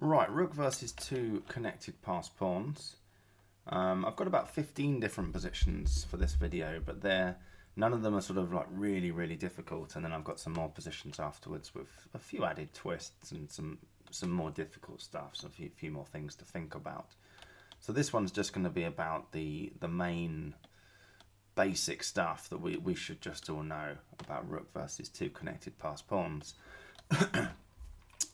Right, rook versus two connected passed pawns. I've got about 15 different positions for this video, but none of them are sort of like really difficult, and then I've got some more positions afterwards with a few added twists and some more difficult stuff, so a few more things to think about. So this one's just going to be about the main basic stuff that we should just all know about rook versus two connected passed pawns.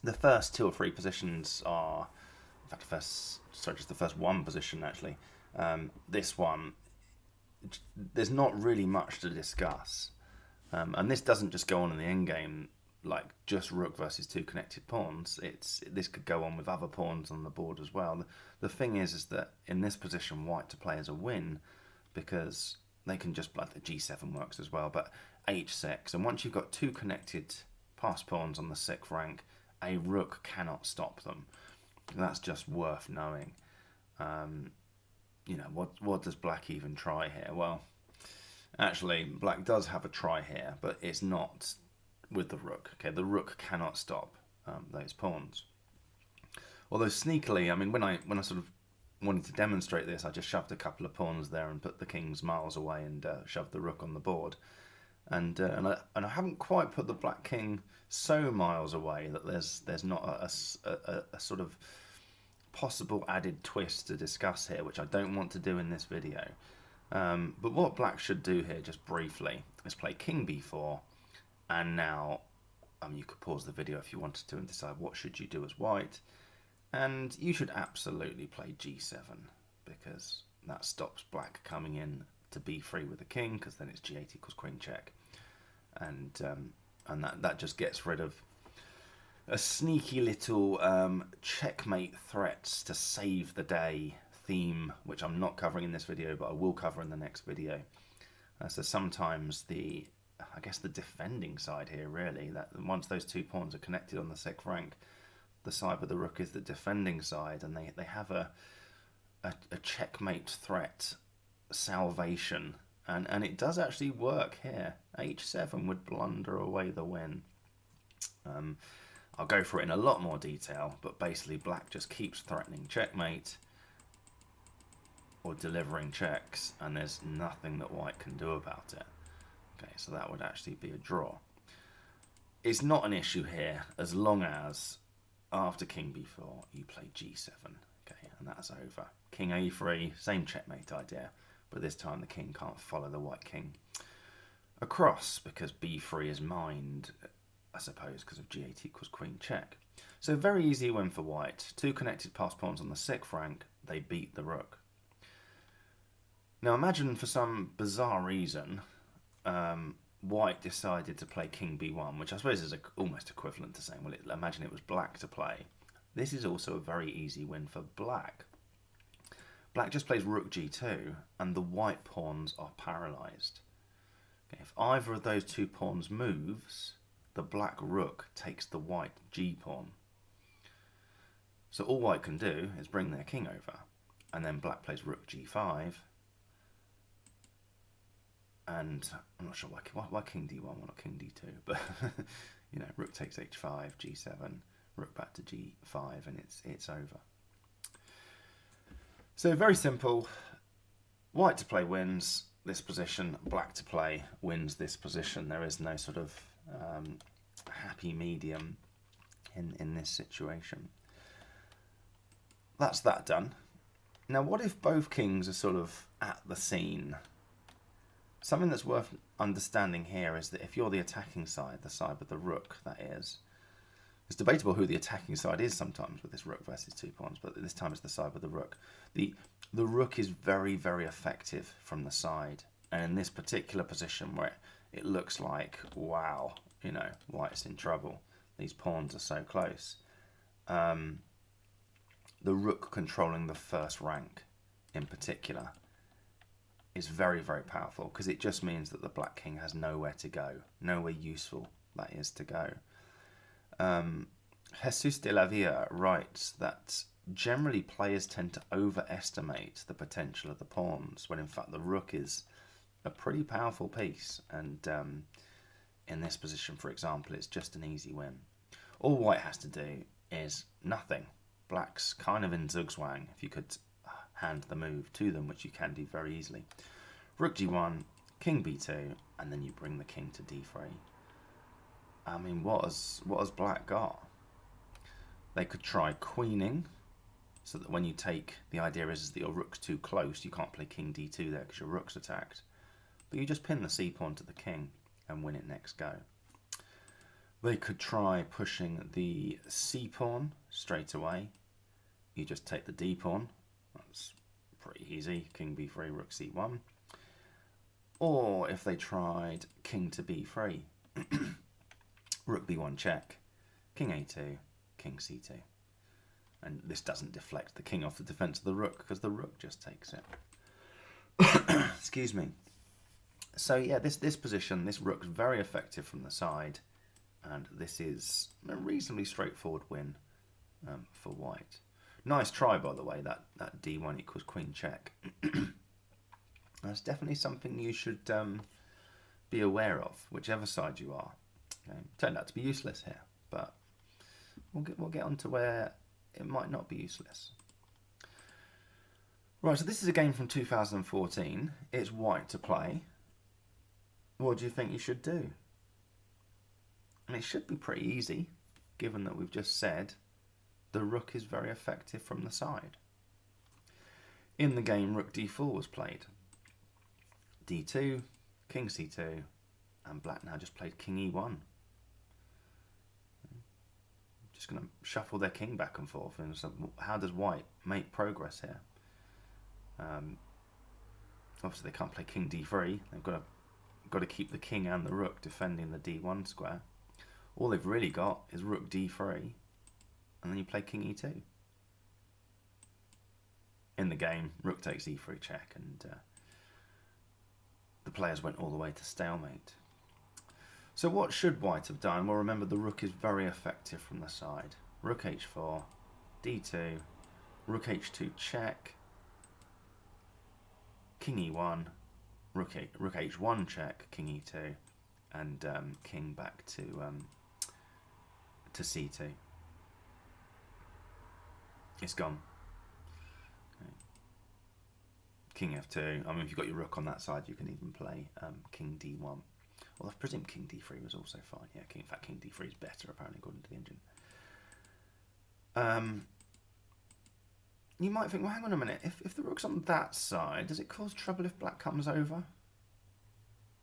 The first two or three positions are, in fact, just the first one position actually. This one, there's not really much to discuss, and this doesn't just go on in the endgame like just rook versus two connected pawns. This could go on with other pawns on the board as well. The thing is that in this position, white to play is a win because they can just like the g7 works as well, but h6, and once you've got two connected passed pawns on the 6th rank, a rook cannot stop them. That's just worth knowing. What does black even try here? Well, actually, black does have a try here, but it's not with the rook. Okay, the rook cannot stop those pawns. Although sneakily, I mean, when I sort of wanted to demonstrate this, I just shoved a couple of pawns there and put the kings miles away and shoved the rook on the board. And I haven't quite put the black king so miles away that there's not a sort of possible added twist to discuss here, which I don't want to do in this video. But what black should do here, just briefly, is play king b4, and now you could pause the video if you wanted to and decide what should you do as white, and you should absolutely play g7 because that stops black coming in to b3 with the king, because then it's g8 equals queen check, and that just gets rid of a sneaky little checkmate threats to save the day theme, which I'm not covering in this video, but I will cover in the next video. So sometimes the defending side here, really, that once those two pawns are connected on the 6th rank, the side with the rook is the defending side, and they have a checkmate threat salvation, and it does actually work here. h7 would blunder away the win. I'll go for it in a lot more detail, but basically black just keeps threatening checkmate or delivering checks, and there's nothing that white can do about it. Okay, so that would actually be a draw. It's not an issue here as long as after king b4 you play g7, okay, and that's over. King a3, same checkmate idea, but this time the king can't follow the white king across because b3 is mined, I suppose, because of g8 equals queen check. So very easy win for white. Two connected passed pawns on the 6th rank, they beat the rook. Now imagine for some bizarre reason white decided to play king b1, which I suppose is almost equivalent to saying, well, imagine it was black to play. This is also a very easy win for black. Black just plays rook g2 and the white pawns are paralysed. Okay, if either of those two pawns moves, the black rook takes the white g pawn. So all white can do is bring their king over, and then black plays rook g5, and I'm not sure why king d1, why not king d2, but rook takes h5, g7, rook back to g5, and it's over. So very simple. White to play wins this position, black to play wins this position. There is no sort of happy medium in this situation. That's that done. Now what if both kings are sort of at the scene? Something that's worth understanding here is that if you're the attacking side, the side with the rook, that is, it's debatable who the attacking side is sometimes with this rook versus two pawns, but this time it's the side with the rook. The rook is very effective from the side, and in this particular position where it looks like, wow, white's in trouble, these pawns are so close, the rook controlling the 1st rank in particular is very powerful, because it just means that the black king has nowhere to go, nowhere useful that is to go. Jesus de la Villa writes that generally players tend to overestimate the potential of the pawns, when in fact the rook is a pretty powerful piece, and in this position, for example, it's just an easy win. All white has to do is nothing. black's kind of in zugzwang if you could hand the move to them, which you can do very easily. Rook g1, king b2, and then you bring the king to d3. I mean, what has black got? They could try queening, so that when you take, the idea is that your rook's too close, you can't play king d2 there because your rook's attacked. But you just pin the c pawn to the king and win it next go. They could try pushing the c pawn straight away. You just take the d pawn. That's pretty easy. King b3, rook c1. Or if they tried king to b3, rook b1 check, king a2, king c2. And this doesn't deflect the king off the defense of the rook because the rook just takes it. Excuse me. So yeah, this position, this rook's very effective from the side, and this is a reasonably straightforward win for white. Nice try, by the way, that d1 equals queen check. That's definitely something you should be aware of, whichever side you are. Okay. Turned out to be useless here, but we'll get on to where it might not be useless. Right, so this is a game from 2014. It's white to play. What do you think you should do? And it should be pretty easy, given that we've just said the rook is very effective from the side. In the game, rook d4 was played. d2, king c2, and black now just played king e1. Just going to shuffle their king back and forth. And so how does white make progress here? Obviously, they can't play king d3. They've got to keep the king and the rook defending the d1 square. All they've really got is rook d3, and then you play king e2. In the game, rook takes e3 check, and the players went all the way to stalemate. So what should white have done? Well, remember, the rook is very effective from the side. Rook h4, d2, rook h2 check, king e1, rook h1 check, king e2, and king back to c2. It's gone. Okay. King f2. I mean, if you've got your rook on that side, you can even play king d1. Well, I presume king d3 was also fine. Yeah, in fact, king d3 is better, apparently, according to the engine. You might think, well, hang on a minute. If the rook's on that side, does it cause trouble if black comes over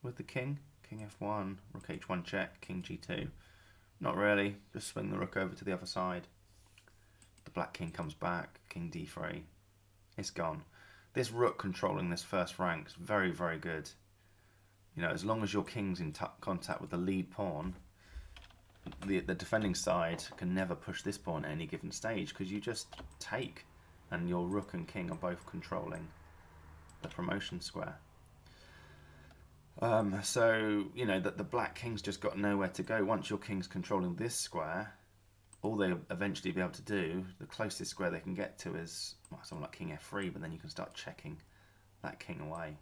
with the king? King f1, rook h1 check, king g2. Not really. Just swing the rook over to the other side. The black king comes back, king d3. It's gone. This rook controlling this first rank is very, very good. You know, as long as your king's in contact with the lead pawn, the defending side can never push this pawn at any given stage because you just take, and your rook and king are both controlling the promotion square. So, you know, that the black king's just got nowhere to go. Once your king's controlling this square, all they'll eventually be able to do, the closest square they can get to is something like king f3, but then you can start checking that king away,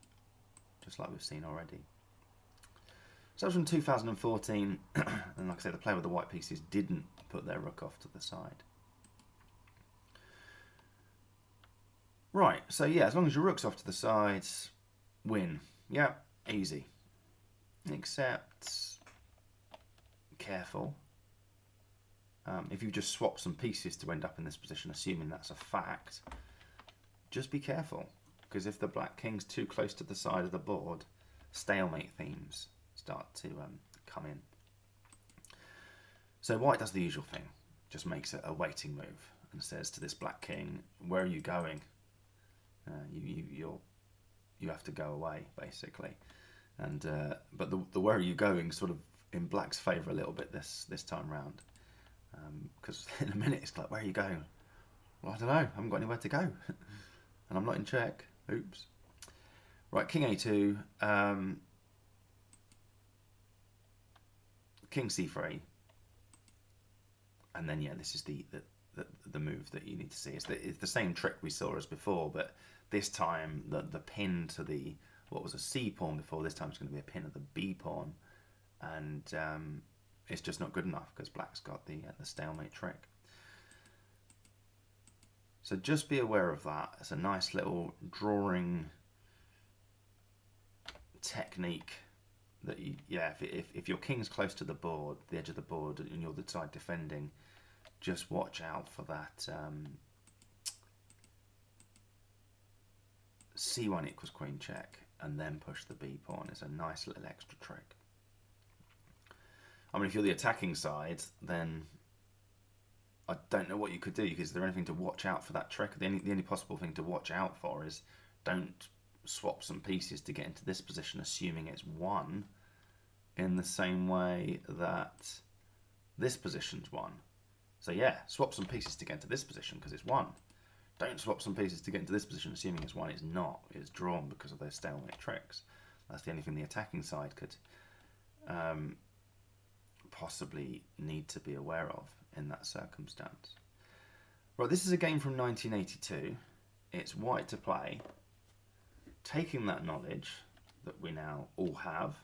just like we've seen already. So that was from 2014, and like I say, the player with the white pieces didn't put their rook off to the side. Right, so yeah, as long as your rook's off to the sides, win. Yeah, easy. Except, careful. If you just swap some pieces to end up in this position, assuming that's a fact, just be careful. Because if the black king's too close to the side of the board, stalemate themes start to come in. So white does the usual thing, just makes a waiting move and says to this black king, where are you going? You have to go away, basically. And but the where are you going sort of in black's favour a little bit this time round, because in a minute it's like, where are you going? Well, I don't know, I haven't got anywhere to go, and I'm not in check. Oops. Right, king a2, king c3, and then yeah, this is the move that you need to see. It's the same trick we saw as before, but this time the pin to the what was a c pawn before, this time it's going to be a pin of the b pawn, and it's just not good enough because black's got the stalemate trick. So just be aware of that. It's a nice little drawing technique that you, yeah, if your king's close to the board, the edge of the board, and you're the side defending, just watch out for that c1 equals queen check, and then push the b pawn. It's a nice little extra trick. I mean, if you're the attacking side, then I don't know what you could do, because is there anything to watch out for that trick? The only possible thing to watch out for is don't swap some pieces to get into this position, assuming it's 1, in the same way that this position's 1. So yeah, swap some pieces to get into this position because it's 1. Don't swap some pieces to get into this position assuming it's 1. It's not. It's drawn because of those stalemate tricks. That's the only thing the attacking side could possibly need to be aware of in that circumstance. Right, this is a game from 1982. It's white to play. Taking that knowledge that we now all have,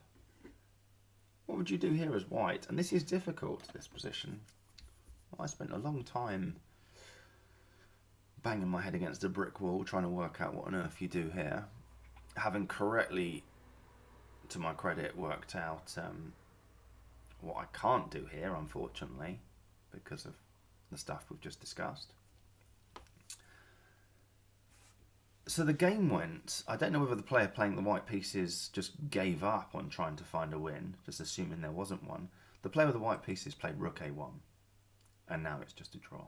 what would you do here as white? And this is difficult, this position. I spent a long time banging my head against a brick wall trying to work out what on earth you do here. Having correctly, to my credit, worked out what I can't do here, unfortunately, because of the stuff we've just discussed. So the game went, I don't know whether the player playing the white pieces just gave up on trying to find a win, just assuming there wasn't one. The player with the white pieces played rook a1, and now it's just a draw.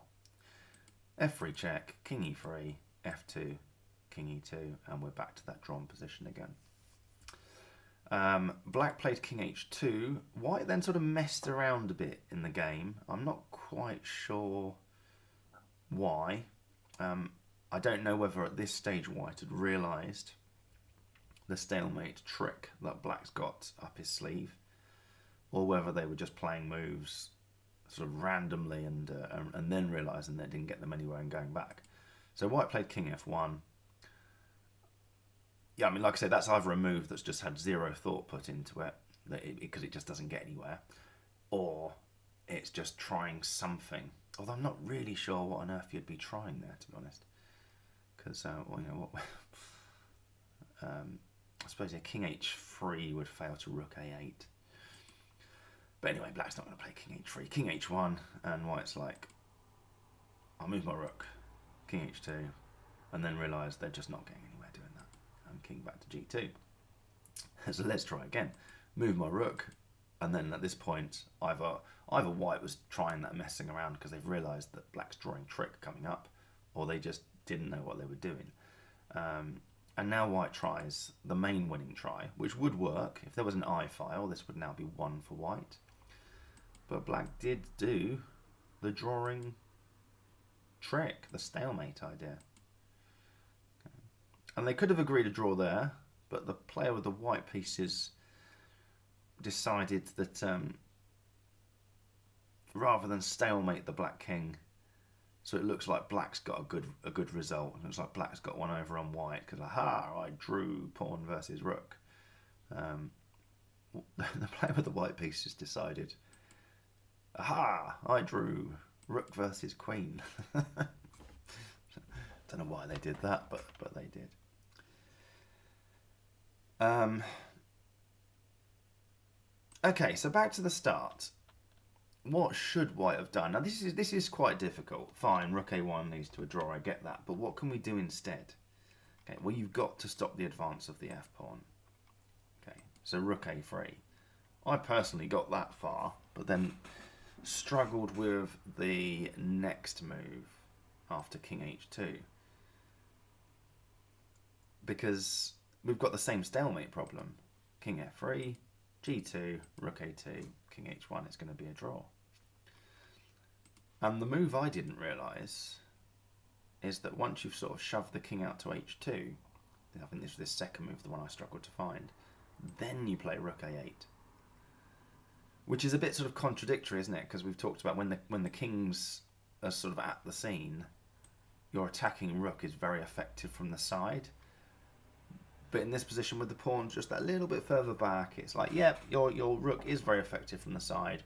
f3 check, king e3, f2, king e2, and we're back to that drawn position again. Black played king h2. White then sort of messed around a bit in the game. I'm not quite sure why. I don't know whether at this stage White had realised the stalemate trick that Black's got up his sleeve, or whether they were just playing moves sort of randomly and then realising they didn't get them anywhere and going back. So White played king f1. Yeah, I mean, like I said, that's either a move that's just had zero thought put into it, because it just doesn't get anywhere, or it's just trying something. Although I'm not really sure what on earth you'd be trying there, to be honest. Because, well, you know what? I suppose king h3 would fail to rook a8. But anyway, Black's not going to play king h3. King h1, and White's like, I'll move my rook, king h2, and then realise they're just not getting anywhere doing that. And king back to g2. So let's try again. Move my rook, and then at this point, either White was trying that messing around because they've realised that Black's drawing trick coming up, or they just didn't know what they were doing. And now White tries the main winning try, which would work. If there was an I file, this would now be 1 for White. But Black did do the drawing trick, the stalemate idea. Okay. And they could have agreed a draw there, but the player with the white pieces decided that rather than stalemate the Black king, so it looks like Black's got a good result. It looks like Black's got one over on White because, aha, I drew pawn versus rook. The player with the white pieces decided, aha, I drew rook versus queen. Don't know why they did that, but they did. Okay, so back to the start. What should White have done? Now this is quite difficult. Fine, rook a1 leads to a draw, I get that. But what can we do instead? Okay, well, you've got to stop the advance of the f-pawn. Okay, so rook a3. I personally got that far, but then struggled with the next move after king h2. Because we've got the same stalemate problem. King f3, g2, rook a2, king h1, it's going to be a draw. And the move I didn't realise is that once you've sort of shoved the king out to h2, I think this was this second move, the one I struggled to find, then you play rook a8. Which is a bit sort of contradictory, isn't it? Because we've talked about when the kings are sort of at the scene, your attacking rook is very effective from the side. But in this position with the pawn just that little bit further back, it's like, yep, your rook is very effective from the side,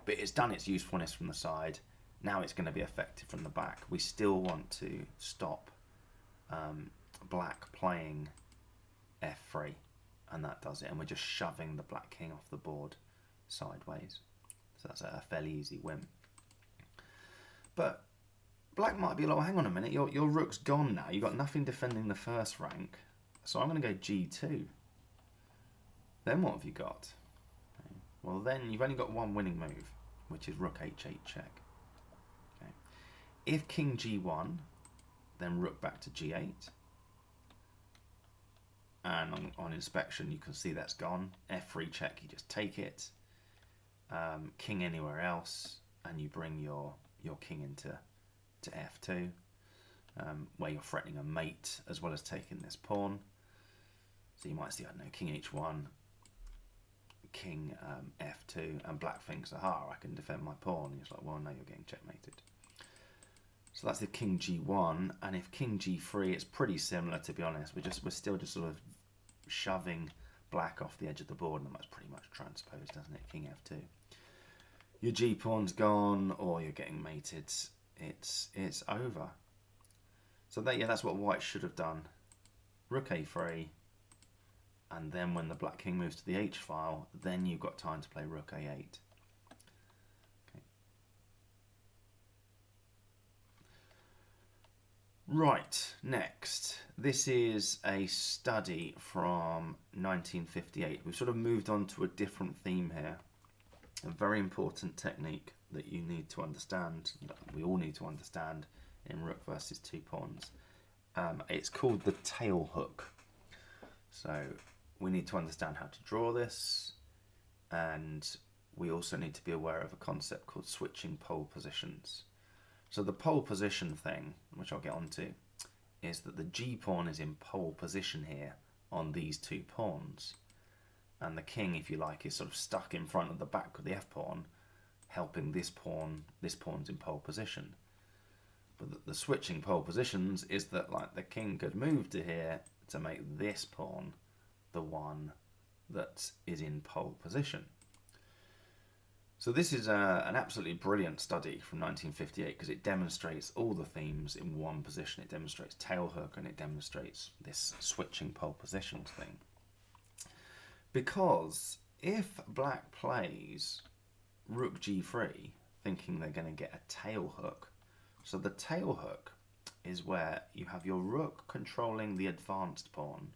but it's done its usefulness from the side. Now it's going to be effective from the back. We still want to stop black playing f3, and that does it. And we're just shoving the black king off the board sideways. So that's a fairly easy win. But black might be like, hang on a minute, your rook's gone now. You've got nothing defending the first rank. So I'm going to go g2. Then what have you got? Okay. Well, then you've only got one winning move, which is rook h8 check. Okay. If king g1, then rook back to g8. And on inspection, you can see that's gone. f3 check, you just take it. King anywhere else, and you bring your king into f2, where you're threatening a mate as well as taking this pawn. So you might see, I don't know, king h1, king f2, and black thinks, aha, I can defend my pawn. And he's like, well, no, you're getting checkmated. So that's the king g1, and if king g3, it's pretty similar, to be honest. We're still just sort of shoving black off the edge of the board, and that's pretty much transposed, doesn't it? King f2. Your g pawn's gone, or you're getting mated. It's over. So that's what white should have done. Rook a3. And then when the black king moves to the h file, then you've got time to play rook a8. Okay. Right, next. This is a study from 1958. We've sort of moved on to a different theme here. A very important technique that you need to understand, that we all need to understand in rook versus two pawns. It's called the tail hook. So we need to understand how to draw this, and we also need to be aware of a concept called switching pole positions. So the pole position thing, which I'll get onto, is that the g pawn is in pole position here on these two pawns, and the king, if you like, is sort of stuck in front of the back of the f pawn, helping this pawn's in pole position. But the switching pole positions is that, like, the king could move to here to make this pawn the one that is in pole position. So this is an absolutely brilliant study from 1958 because it demonstrates all the themes in one position. It demonstrates tail hook and it demonstrates this switching pole positions thing. Because if black plays rook g3 thinking they're going to get a tail hook, so the tail hook is where you have your rook controlling the advanced pawn,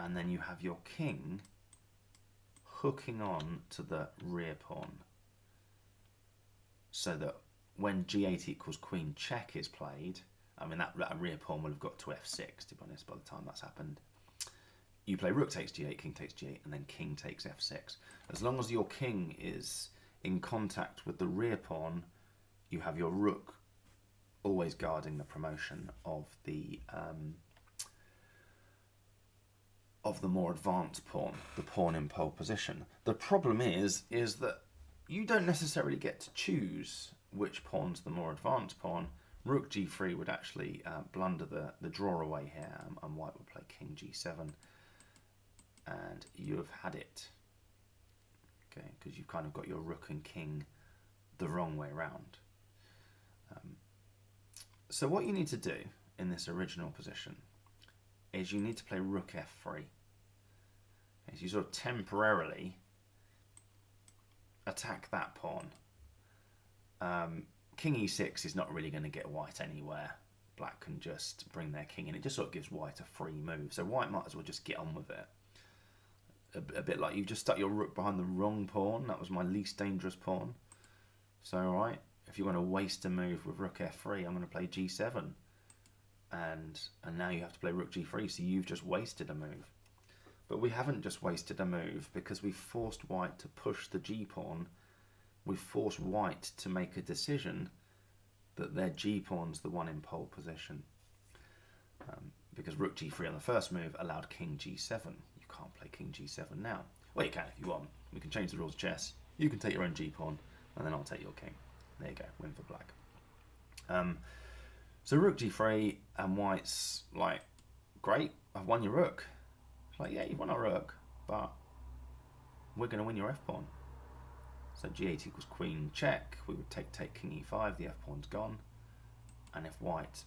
and then you have your king hooking on to the rear pawn. So that when g8 equals queen check is played, I mean that rear pawn will have got to f6, to be honest, by the time that's happened. You play rook takes g8, king takes g8, and then king takes f6. As long as your king is in contact with the rear pawn, you have your rook always guarding the promotion of the more advanced pawn, the pawn in pole position. The problem is that you don't necessarily get to choose which pawn's the more advanced pawn. Rook g3 would actually blunder the draw away here, and white would play king g7, and you have had it. Okay, because you've kind of got your rook and king the wrong way around. So what you need to do in this original position is you need to play rook f3. Okay, so you sort of temporarily attack that pawn. King e6 is not really going to get white anywhere. Black can just bring their king in. It just sort of gives white a free move. So white might as well just get on with it. A bit like you've just stuck your rook behind the wrong pawn. That was my least dangerous pawn. So, all right, if you want to waste a move with rook f3, I'm going to play g7. And now you have to play rook g3, so you've just wasted a move. But we haven't just wasted a move, because we've forced white to push the g pawn. We've forced white to make a decision that their g pawn's the one in pole position. Because rook g3 on the first move allowed king g7. You can't play king g7 now. Well, you can if you want. We can change the rules of chess. You can take your own g pawn, and then I'll take your king. There you go, win for black. So rook g3, and white's like, great, I've won your rook. It's like, yeah, you've won our rook, but we're going to win your f pawn. So g8 equals queen check. We would take king e5. The f-pawn's gone. And if white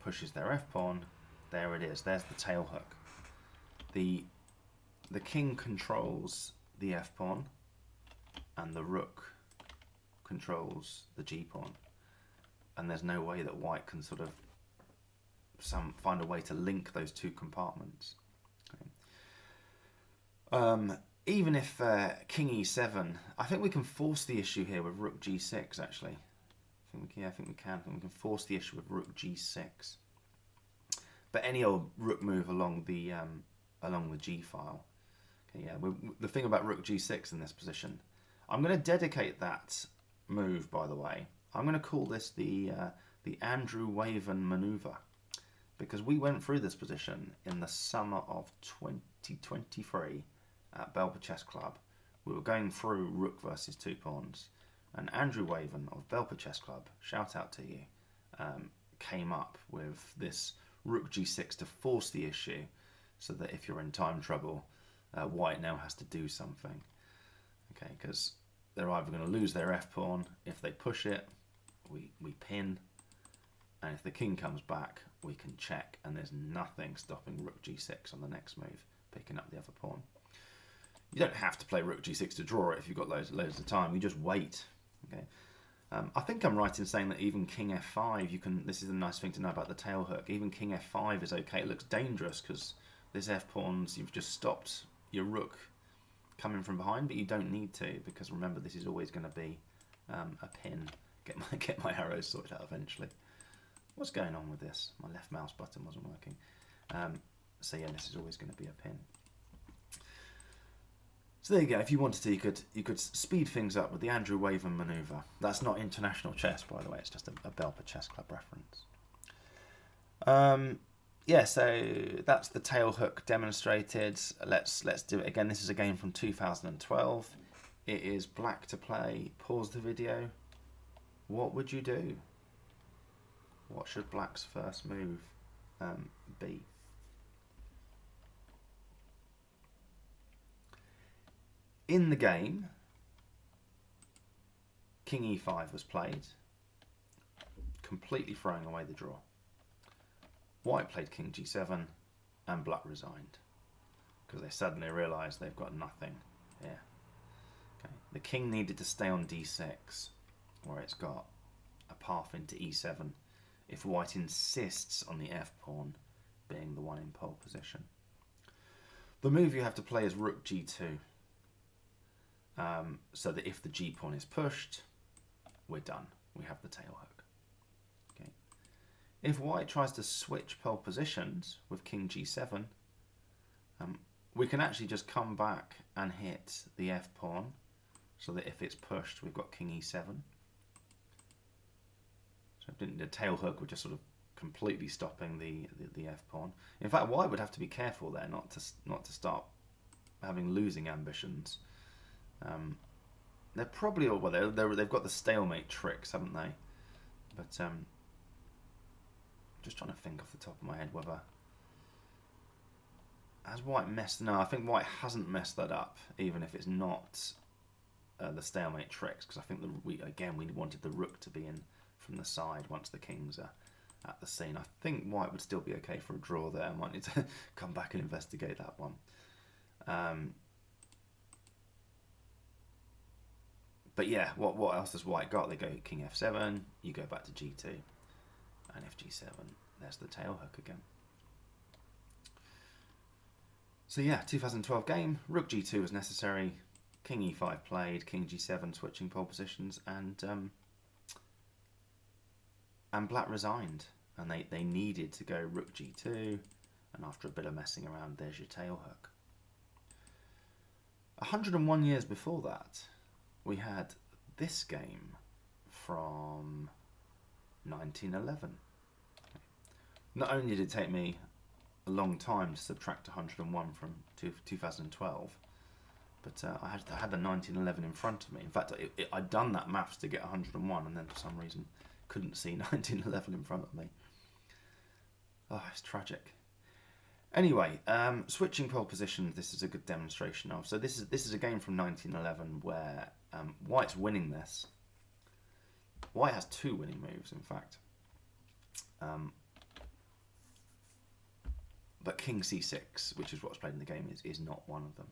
pushes their f-pawn, there it is. There's the tail hook. The king controls the f-pawn, and the rook controls the g-pawn. And there's no way that white can sort of find a way to link those two compartments. Okay. Even if king e7, I think we can force the issue here with rook g6. Actually, I think we can. We can force the issue with rook g6. But any old rook move along the g file. Okay, yeah. The thing about rook g6 in this position, I'm going to dedicate that move. By the way, I'm going to call this the Andrew Waven maneuver, because we went through this position in the summer of 2023 at Belper Chess Club. We were going through rook versus two pawns, and Andrew Waven of Belper Chess Club, shout out to you, came up with this rook g6 to force the issue, so that if you're in time trouble, white now has to do something. Okay, because they're either going to lose their f-pawn. If they push it, we pin, and if the king comes back, we can check, and there's nothing stopping rook g6 on the next move, picking up the other pawn. You don't have to play rook g6 to draw it if you've got loads of time. You just wait. Okay. I think I'm right in saying that even king f5, you can. This is a nice thing to know about the tail hook. Even king f5 is okay. It looks dangerous because this f-pawns, you've just stopped your rook coming from behind, but you don't need to, because remember, this is always going to be a pin. Get my arrows sorted out eventually. What's going on with this? My left mouse button wasn't working. So yeah, this is always going to be a pin. So there you go. If you wanted to, you could speed things up with the Andrew Waven maneuver. That's not international chess, by the way. It's just a Belper Chess Club reference. Yeah, so that's the tail hook demonstrated. Let's do it again. This is a game from 2012. It is black to play. Pause the video. What would you do? What should black's first move be? In the game, king e5 was played, completely throwing away the draw. White played king g7, and black resigned, because they suddenly realised they've got nothing here. Okay. The king needed to stay on d6, where it's got a path into e7, if white insists on the f-pawn being the one in pole position. The move you have to play is rook g2. So that if the g-pawn is pushed, we're done. We have the tail hook. Okay. If white tries to switch pole positions with king g7, we can actually just come back and hit the f-pawn, so that if it's pushed, we've got king e7. So the tail hook, we're just sort of completely stopping the f-pawn. In fact, white would have to be careful there not to start having losing ambitions. They're probably all, well, they've got the stalemate tricks, haven't they? But just trying to think off the top of my head whether, has white messed? No, I think white hasn't messed that up, even if it's not the stalemate tricks, because I think we wanted the rook to be in from the side once the kings are at the scene. I think white would still be okay for a draw there. I might need to come back and investigate that one. But yeah, what else has white got? They go king f7, you go back to g2, and if g7, there's the tail hook again. So yeah, 2012 game, rook g2 was necessary, king e5 played, king g7 switching pole positions, and black resigned, and they needed to go rook g2, and after a bit of messing around, there's your tail hook. 101 years before that, we had this game from 1911. Not only did it take me a long time to subtract 101 from 2012, but I had the 1911 in front of me. In fact, I'd done that maths to get 101, and then for some reason couldn't see 1911 in front of me. Oh, it's tragic. Anyway, switching pole positions, this is a good demonstration of. So this is a game from 1911 where White's winning this. White has 2 winning moves, in fact. But king c6, which is what's played in the game, is not one of them.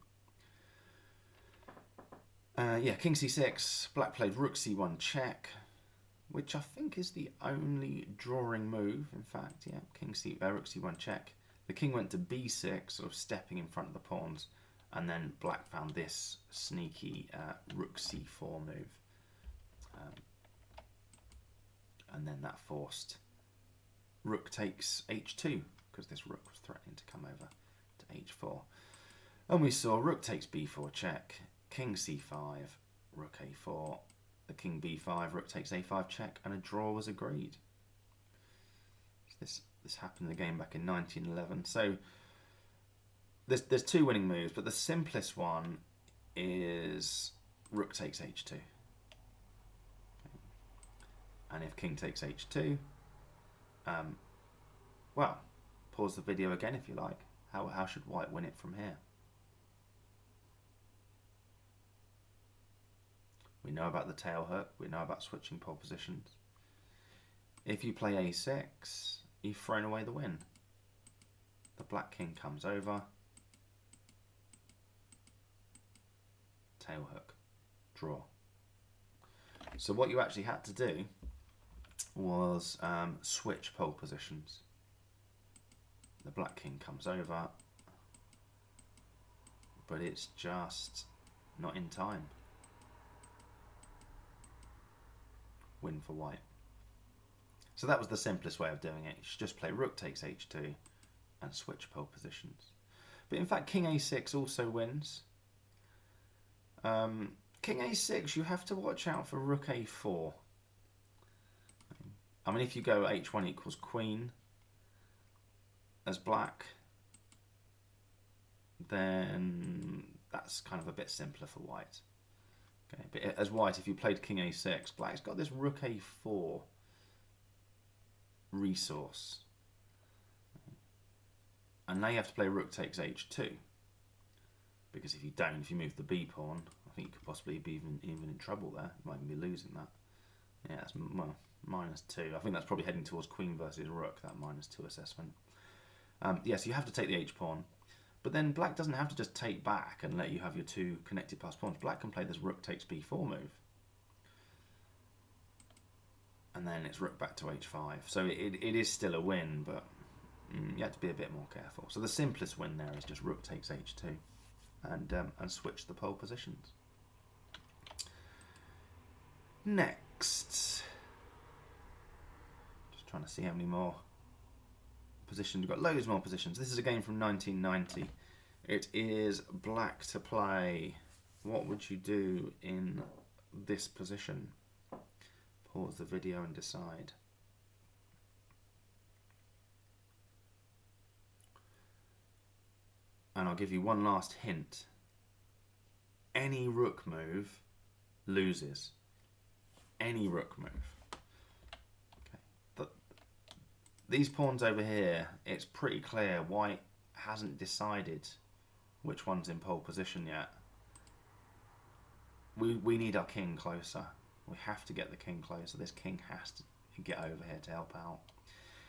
Yeah, king c6, black played rook c1 check, which I think is the only drawing move, in fact. Yeah, rook c1 check. The king went to b6, sort of stepping in front of the pawns, and then black found this sneaky rook c4 move. And then that forced rook takes h2, because this rook was threatening to come over to h4. And we saw rook takes b4 check, king c5, rook a4, the king b5, rook takes a5 check, and a draw was agreed. This happened in the game back in 1911. So there's 2 winning moves, but the simplest one is rook takes h2. And if king takes h2, well, pause the video again if you like. How should white win it from here? We know about the tail hook. We know about switching pole positions. If you play a6, you've thrown away the win. The black king comes over. Tail hook. Draw. So what you actually had to do was switch pole positions. The black king comes over, but it's just not in time. Win for white. So that was the simplest way of doing it. You should just play rook takes h2 and switch pole positions. But in fact, king a6 also wins. King a6, you have to watch out for rook a4. I mean, if you go h1 equals queen as black, then that's kind of a bit simpler for white. Okay, but as white, if you played king a6, black's got this rook a4 resource. And now you have to play rook takes h2. Because if you don't, if you move the b pawn, I think you could possibly be even in trouble there. You might even be losing that. Yeah, that's, well, -2. I think that's probably heading towards queen versus rook, that -2 assessment. Yes, you have to take the h-pawn. But then black doesn't have to just take back and let you have your 2 connected pass pawns. Black can play this rook takes b4 move. And then it's rook back to h5. So it is still a win, but you have to be a bit more careful. So the simplest win there is just rook takes h2 and switch the pole positions. Next. Just trying to see how many more positions. We've got loads more positions. This is a game from 1990. It is black to play. What would you do in this position? Pause the video and decide. And I'll give you one last hint. Any rook move loses. Any rook move. Okay. These pawns over here, it's pretty clear white hasn't decided which one's in pole position yet. We need our king closer. We have to get the king closer. This king has to get over here to help out.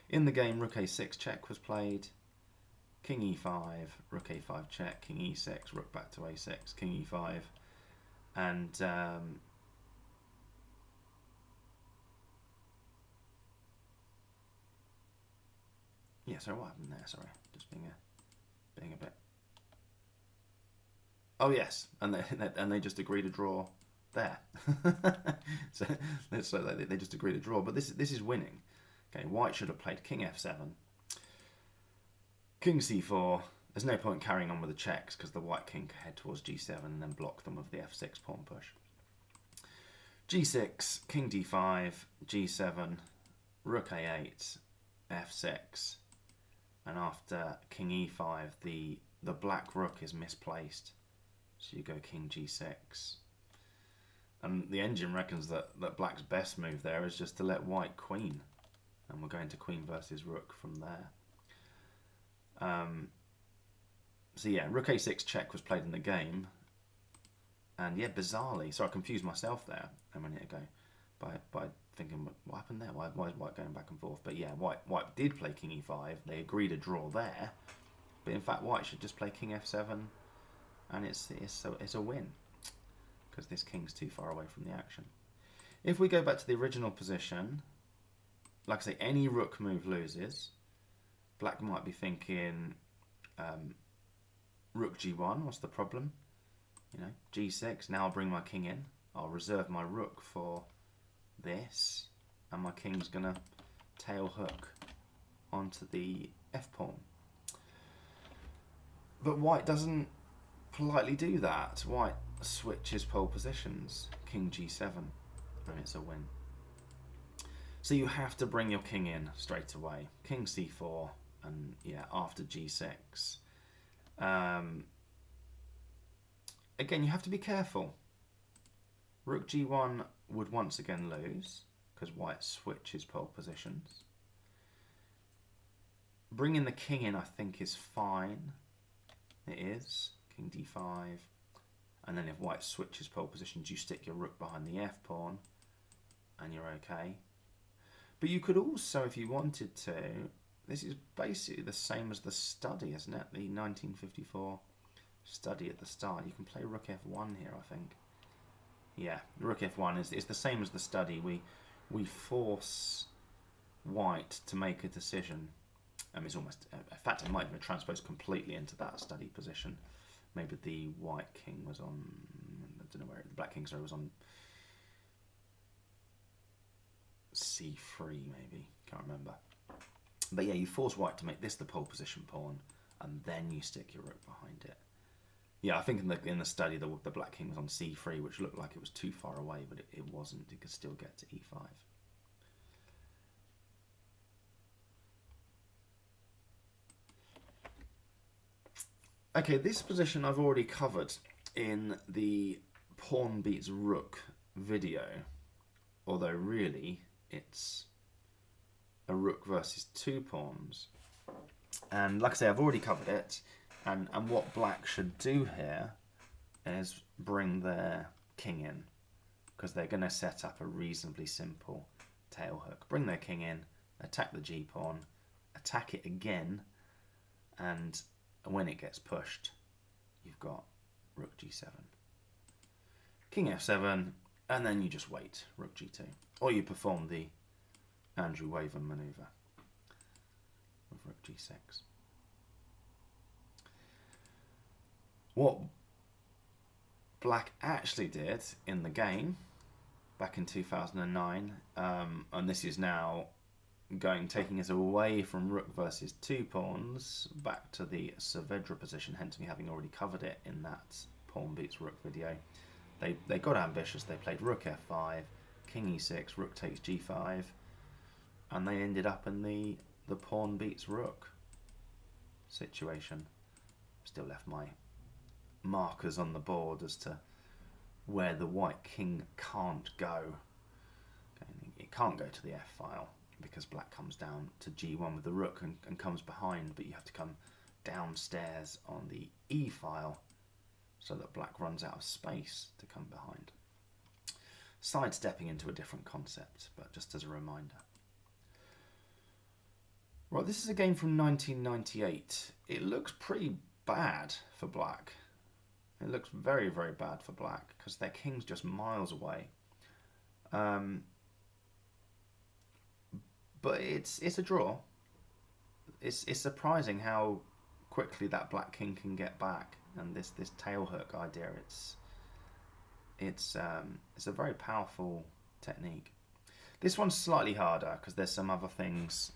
In the game, rook a6 check was played. King e5, rook a5 check, king e6, rook back to a6, king e5. And yeah, sorry, what happened there? Sorry, just being a bit. Oh yes, and they just agree to draw there. so they just agree to draw, but this is winning. Okay, white should have played king f7, king c4. There's no point carrying on with the checks because the white king can head towards g7 and then block them with the f6 pawn push. g6, king d5, g7, rook a8, f6, and after king e5, the black rook is misplaced. So you go king g6. And the engine reckons that black's best move there is just to let white queen. And we're going to queen versus rook from there. So yeah, rook a6 check was played in the game. And yeah, bizarrely, so I confused myself there a minute ago by thinking, what happened there? Why is white going back and forth? But yeah, white did play king e5. They agreed a draw there, but in fact, white should just play king f7, and it's a win because this king's too far away from the action. If we go back to the original position, like I say, any rook move loses. Black might be thinking, rook g1. What's the problem? You know, g6. Now I'll bring my king in. I'll reserve my rook for this, and my king's gonna tail hook onto the f pawn. But white doesn't politely do that. White switches pole positions. King g7, and it's a win. So you have to bring your king in straight away. King c4, and yeah, after g6. Again, you have to be careful. Rook g1 would once again lose because white switches pole positions. Bringing the king in, I think, is fine. It is. King d5. And then if white switches pole positions, you stick your rook behind the f pawn and you're okay. But you could also, if you wanted to, this is basically the same as the study, isn't it? The 1954 study at the start. You can play rook f1 here, I think. Yeah, rook f1 is the same as the study. We force white to make a decision. It's almost, in fact, it might even transpose completely into that study position. Maybe the white king was on, I don't know where, the black king, sorry, was on c3 maybe, can't remember. But yeah, you force white to make this the pole position pawn, and then you stick your rook behind it. Yeah, I think in the study the black king was on c3, which looked like it was too far away, but it wasn't. It could still get to e5. Okay, this position I've already covered in the pawn beats rook video, although really it's a rook versus two pawns. And like I say, I've already covered it, and what black should do here is bring their king in, because they're going to set up a reasonably simple tail hook. Bring their king in, attack the g-pawn, attack it again, and when it gets pushed, you've got rook g7. King f7, and then you just wait, rook g2. Or you perform the Andrew Waven manoeuvre with rook g6. What black actually did in the game back in 2009, and this is now taking us away from rook versus two pawns back to the Saavedra position, hence me having already covered it in that pawn beats rook video. They got ambitious. They played rook f5, king e6, rook takes g5, and they ended up in the pawn beats rook situation. Still left my markers on the board as to where the white king can't go. Okay, it can't go to the f file because black comes down to g1 with the rook and comes behind, but you have to come downstairs on the e file so that black runs out of space to come behind. Sidestepping into a different concept, but just as a reminder. Right, this is a game from 1998. It looks pretty bad for black. It looks very, very bad for black because their king's just miles away. But it's a draw. It's surprising how quickly that black king can get back, and this tail hook idea. It's a very powerful technique. This one's slightly harder because there's some other things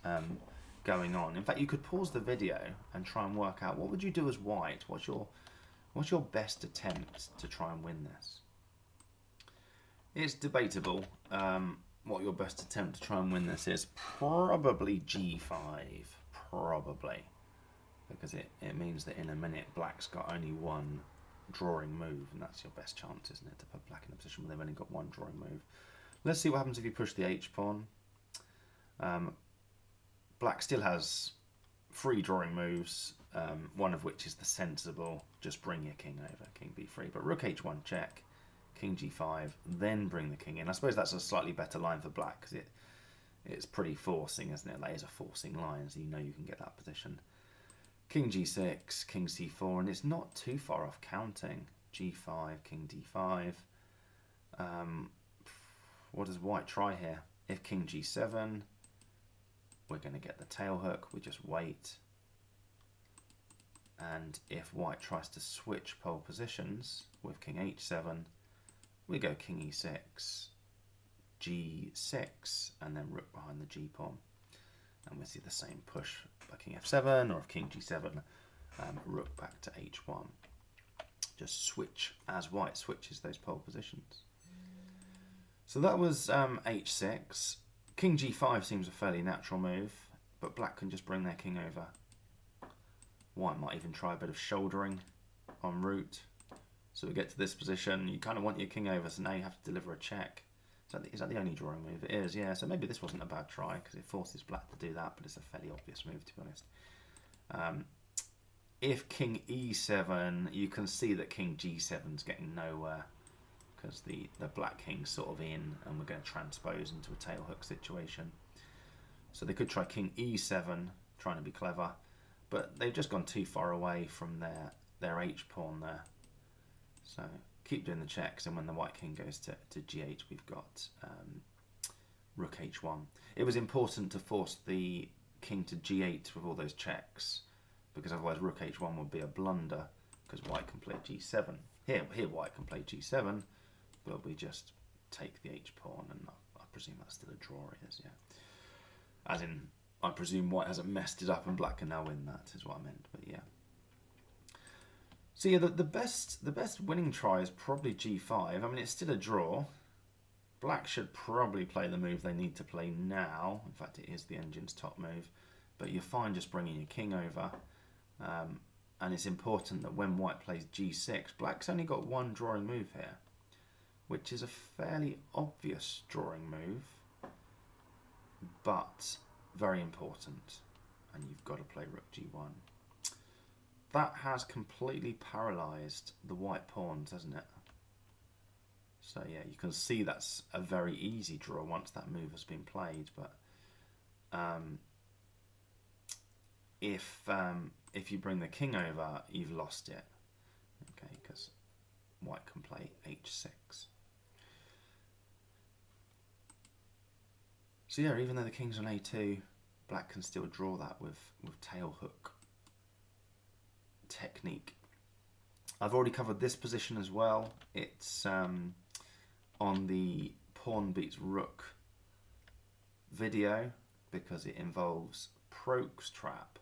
going on. In fact, you could pause the video and try and work out what would you do as white. What's your best attempt to try and win this? It's debatable what your best attempt to try and win this is. Probably g5, probably, because it means that in a minute black's got only one drawing move, and that's your best chance, isn't it, to put black in a position where they've only got one drawing move. Let's see what happens if you push the h-pawn. Black still has 3 drawing moves, one of which is the sensible, just bring your king over, king b3. But rook h1 check, king g5, then bring the king in. I suppose that's a slightly better line for black because it's pretty forcing, isn't it? That is a forcing line, so you know you can get that position. King g6, king c4, and it's not too far off counting. g5, king d5. What does white try here? If king g7, we're going to get the tail hook. We just wait. And if white tries to switch pole positions with king h7, we go king e6, g6, and then rook behind the g pawn. And we see the same push by king f7, or if king g7, rook back to h1. Just switch as white switches those pole positions. So that was h6. King g5 seems a fairly natural move, but black can just bring their king over. White might even try a bit of shouldering en route. So we get to this position, you kind of want your king over, so now you have to deliver a check. Is that the only drawing move? It is, yeah. So maybe this wasn't a bad try, because it forces black to do that, but it's a fairly obvious move, to be honest. If king e7, you can see that king g7's getting nowhere, because the black king's sort of in, and we're going to transpose into a tail hook situation. So they could try king e7, trying to be clever, but they've just gone too far away from their h pawn there. So keep doing the checks, and when the white king goes to g8, we've got rook h1. It was important to force the king to g8 with all those checks, because otherwise rook h1 would be a blunder, because white can play g7. Here white can play g7, but we just take the h pawn, and I presume that's still a draw, it is, yeah. As in, I presume white hasn't messed it up and black can now win that, is what I meant, but yeah. So yeah, the best winning try is probably g5. I mean, it's still a draw. Black should probably play the move they need to play now. In fact, it is the engine's top move. But you're fine just bringing your king over. And it's important that when white plays g6, black's only got one drawing move here, which is a fairly obvious drawing move, but very important. And you've got to play rook g1. That has completely paralysed the white pawns, hasn't it? So yeah, you can see that's a very easy draw once that move has been played. But if you bring the king over, you've lost it. Okay, because white can play h6. So yeah, even though the king's on a2, black can still draw that with tail hook technique. I've already covered this position as well. It's on the pawn beats rook video, because it involves Proke's trap.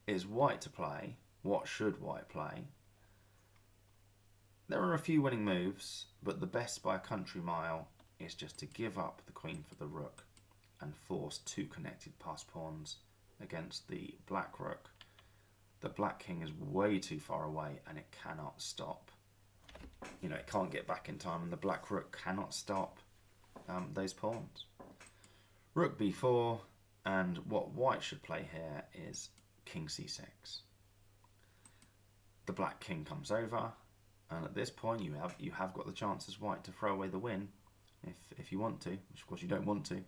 Is white to play? What should white play? There are a few winning moves, but the best by a country mile is just to give up the queen for the rook and force two connected pass pawns against the black rook. The black king is way too far away and it cannot stop. You know, it can't get back in time, and the black rook cannot stop those pawns. Rook b4, and what white should play here is king c6. The black king comes over, and at this point you have got the chance as white to throw away the win, if you want to, which of course you don't want to.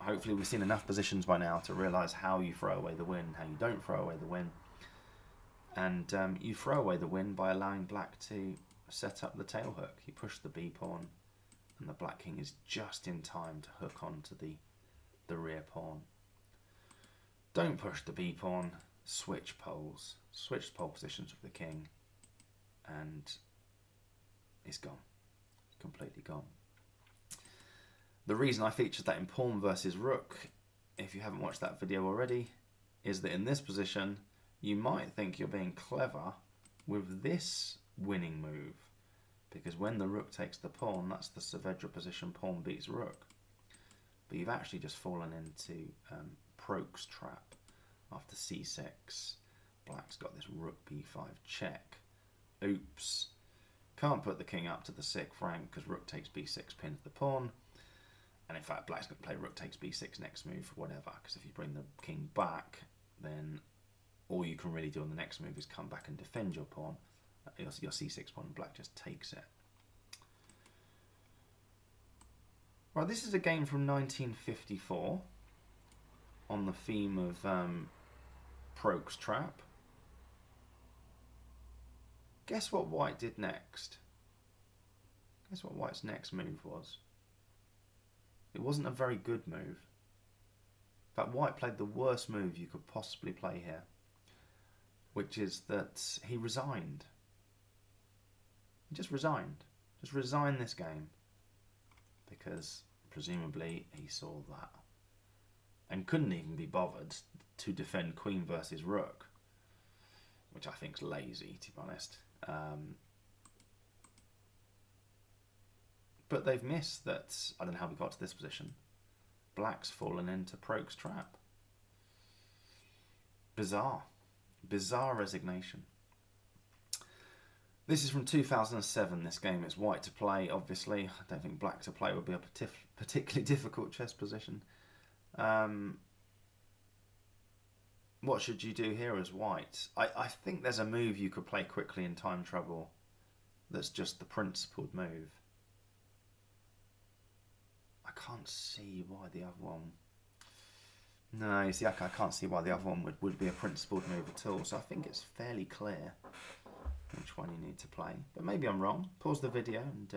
Hopefully we've seen enough positions by now to realise how you throw away the win, how you don't throw away the win. And you throw away the win by allowing black to set up the tail hook. You push the b pawn, and the black king is just in time to hook onto the rear pawn. Don't push the b pawn, switch poles. Switch pole positions with the king, and it's gone. Completely gone. The reason I featured that in pawn versus rook, if you haven't watched that video already, is that in this position, you might think you're being clever with this winning move, because when the rook takes the pawn, that's the Saavedra position, pawn beats rook. But you've actually just fallen into Proke's trap after c6. Black's got this rook b5 check. Oops. Can't put the king up to the 6th rank because rook takes b6 pins the pawn. And in fact, black's going to play rook takes b6 next move, whatever, because if you bring the king back, then all you can really do on the next move is come back and defend your pawn, your c6 pawn, and black just takes it. Right, this is a game from 1954 on the theme of Proke's Trap. Guess what white did next? Guess what white's next move was? It wasn't a very good move. In fact, white played the worst move you could possibly play here, which is that he resigned. He just resigned. Just resigned this game because presumably he saw that and couldn't even be bothered to defend queen versus rook, which I think is lazy, to be honest. But they've missed that. I don't know how we got to this position. Black's fallen into Proke's trap. Bizarre. Bizarre resignation. This is from 2007, this game. It's white to play, obviously. I don't think black to play would be a particularly difficult chess position. What should you do here as white? I think there's a move you could play quickly in time trouble that's just the principled move. I can't see why the other one... No, you see, I can't see why the other one would be a principled move at all. So I think it's fairly clear which one you need to play. But maybe I'm wrong. Pause the video and...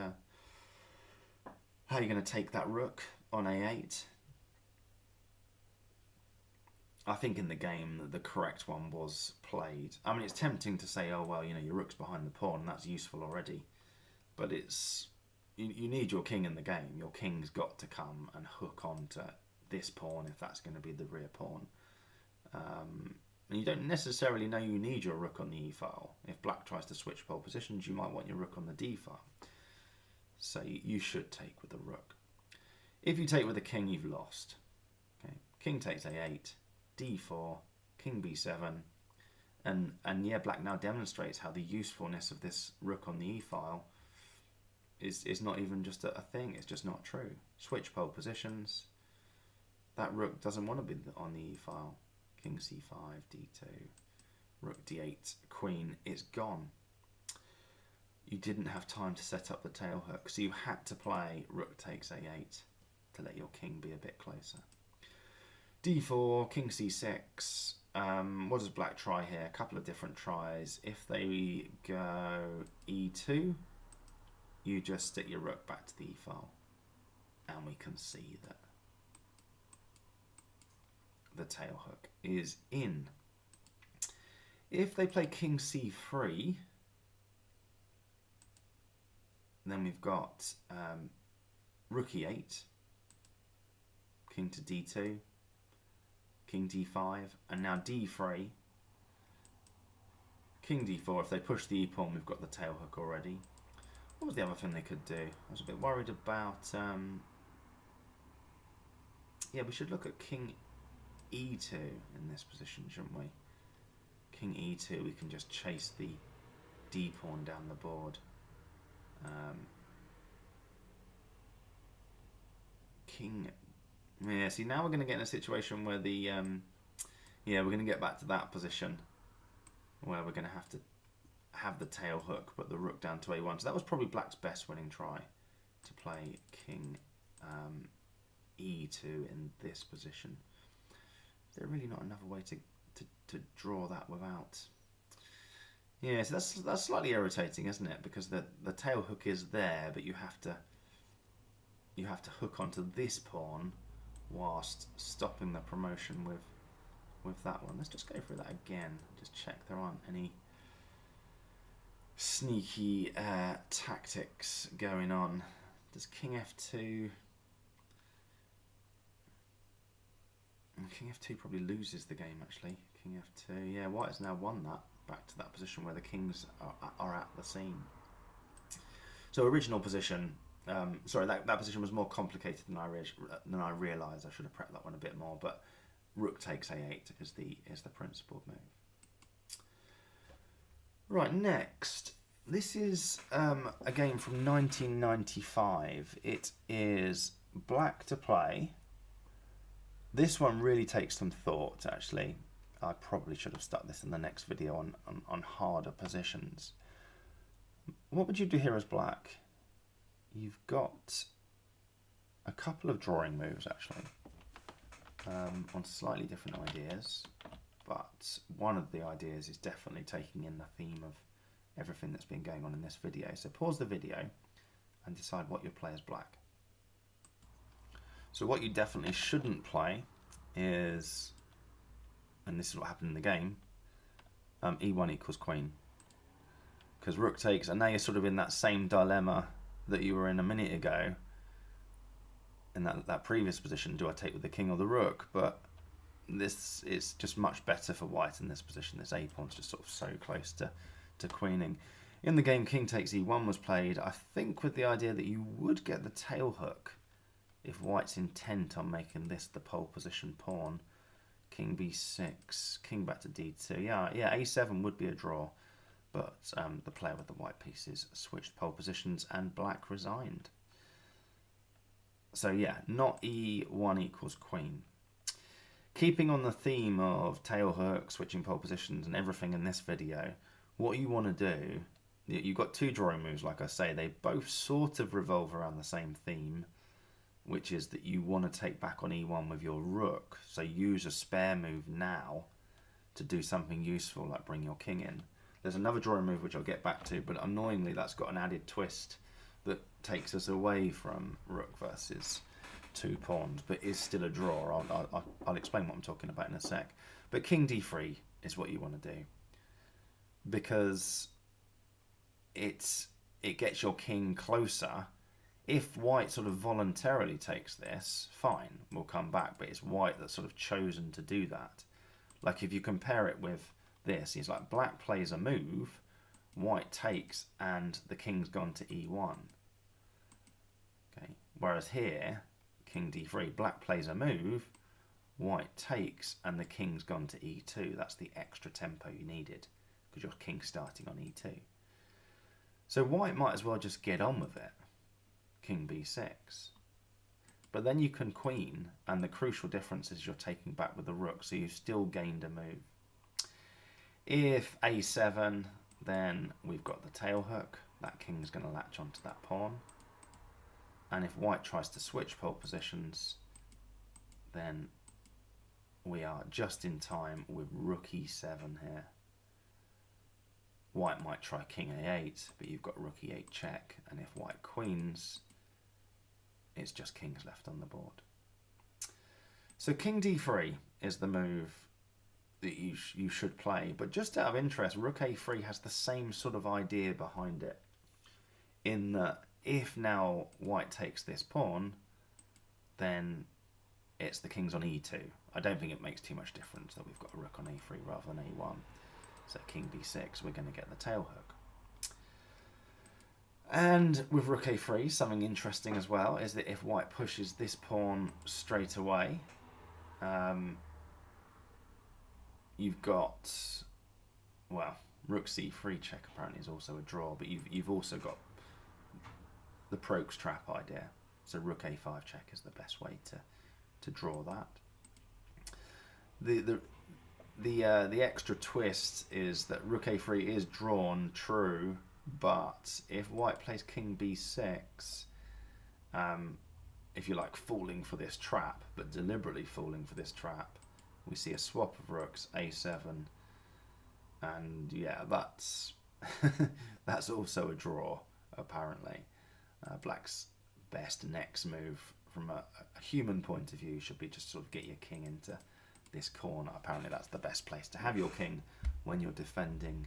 how are you going to take that rook on a8? I think in the game the correct one was played. I mean, it's tempting to say, oh, well, you know, your rook's behind the pawn, and that's useful already. But it's... You need your king in the game. Your king's got to come and hook onto this pawn if that's going to be the rear pawn. And you don't necessarily know you need your rook on the e file. If black tries to switch pole positions, you might want your rook on the d file. So you should take with the rook. If you take with the king, you've lost. Okay, king takes a8, d4, king b7, and yeah, black now demonstrates how the usefulness of this rook on the e file is not even just a thing. It's just not true. Switch pole positions. That rook doesn't want to be on the e file. King c5, d2, rook d8, queen. It's gone. You didn't have time to set up the tail hook, so you had to play rook takes a8 to let your king be a bit closer. d4, king c6. What does black try here? A couple of different tries. If they go e2, you just stick your rook back to the e file, and we can see that the tail hook is in. If they play king c3, then we've got rook e8, king to d2, king d5, and now d3, king d4. If they push the e pawn, we've got the tail hook already. What was the other thing they could do? I was a bit worried about... yeah, we should look at king e2 in this position, shouldn't we? King e2, we can just chase the d pawn down the board. King... Yeah, see, now we're going to get in a situation where the... yeah, we're going to get back to that position where we're going to have the tail hook, but the rook down to a1. So that was probably black's best winning try, to play king e2 in this position. Is there really not another way to draw that without... Yeah, so that's slightly irritating, isn't it? Because the tail hook is there, but you have to hook onto this pawn whilst stopping the promotion with that one. Let's just go through that again. Just check there aren't any sneaky tactics going on. Does king f2... King f2 probably loses the game, actually. King f2. Yeah, white has now won that. Back to that position where the kings are at the scene. So original position... sorry, that position was more complicated than I realised. I should have prepped that one a bit more. But rook takes a8 is the principled move. Right, next. This is a game from 1995. It is black to play. This one really takes some thought, actually. I probably should have stuck this in the next video on harder positions. What would you do here as black? You've got a couple of drawing moves actually, on slightly different ideas, but one of the ideas is definitely taking in the theme of everything that's been going on in this video. So pause the video and decide what your play is black. So what you definitely shouldn't play is, and this is what happened in the game, e1 equals queen. Because rook takes, and now you're sort of in that same dilemma that you were in a minute ago, in that previous position. Do I take with the king or the rook? But this is just much better for white in this position. This a-pawn's just sort of so close to queening. In the game, king takes e1 was played, I think with the idea that you would get the tail hook if white's intent on making this the pole position pawn. King b6, king back to d2. Yeah, a7 would be a draw, but the player with the white pieces switched pole positions and black resigned. So yeah, not e1 equals queen. Keeping on the theme of tail hook, switching pole positions and everything in this video, what you want to do, you've got two drawing moves, like I say, they both sort of revolve around the same theme, which is that you want to take back on e1 with your rook. So use a spare move now to do something useful, like bring your king in. There's another drawing move which I'll get back to, but annoyingly that's got an added twist that takes us away from rook versus two pawns, but is still a draw. I'll explain what I'm talking about in a sec. But king d3 is what you want to do, because it gets your king closer. If white sort of voluntarily takes this, fine, we'll come back, but it's white that's sort of chosen to do that. Like if you compare it with this, he's like, black plays a move, white takes, and the king's gone to e1. Okay. Whereas here, king d3, black plays a move, white takes, and the king's gone to e2. That's the extra tempo you needed, because your king's starting on e2. So white might as well just get on with it. King b6. But then you can queen, and the crucial difference is you're taking back with the rook, so you've still gained a move. If a7, then we've got the tail hook. That king's going to latch onto that pawn. And if white tries to switch pole positions, then we are just in time with rook e7 here. White might try king a8, but you've got rook e8 check, and if white queens, it's just kings left on the board. So king d3 is the move that you should play, but just out of interest, rook a3 has the same sort of idea behind it, in that if now white takes this pawn, then it's the king's on e2. I don't think it makes too much difference that we've got a rook on a3 rather than a1. So king b6, we're going to get the tail hook. And with rook a3, something interesting as well is that if white pushes this pawn straight away, you've got, well, rook c3 check apparently is also a draw, but you've also got the Prokes trap idea. So rook a5 check is the best way to draw that. The extra twist is that rook a3 is drawn, true, but if white plays king b6, if you like falling for this trap, but deliberately falling for this trap, we see a swap of rooks, a7, and yeah, that's that's also a draw apparently. Black's best next move from a human point of view should be just sort of get your king into this corner. Apparently that's the best place to have your king when you're defending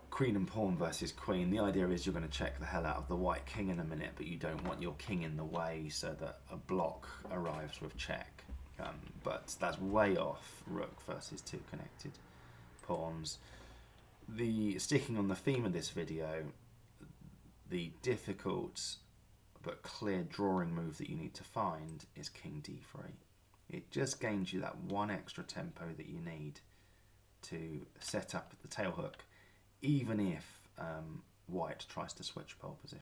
queen and pawn versus queen. The idea is you're going to check the hell out of the white king in a minute, but you don't want your king in the way so that a block arrives with check. But that's way off rook versus two connected pawns. Sticking on the theme of this video, the difficult but clear drawing move that you need to find is king d3. It just gains you that one extra tempo that you need to set up the tail hook, even if white tries to switch pole position.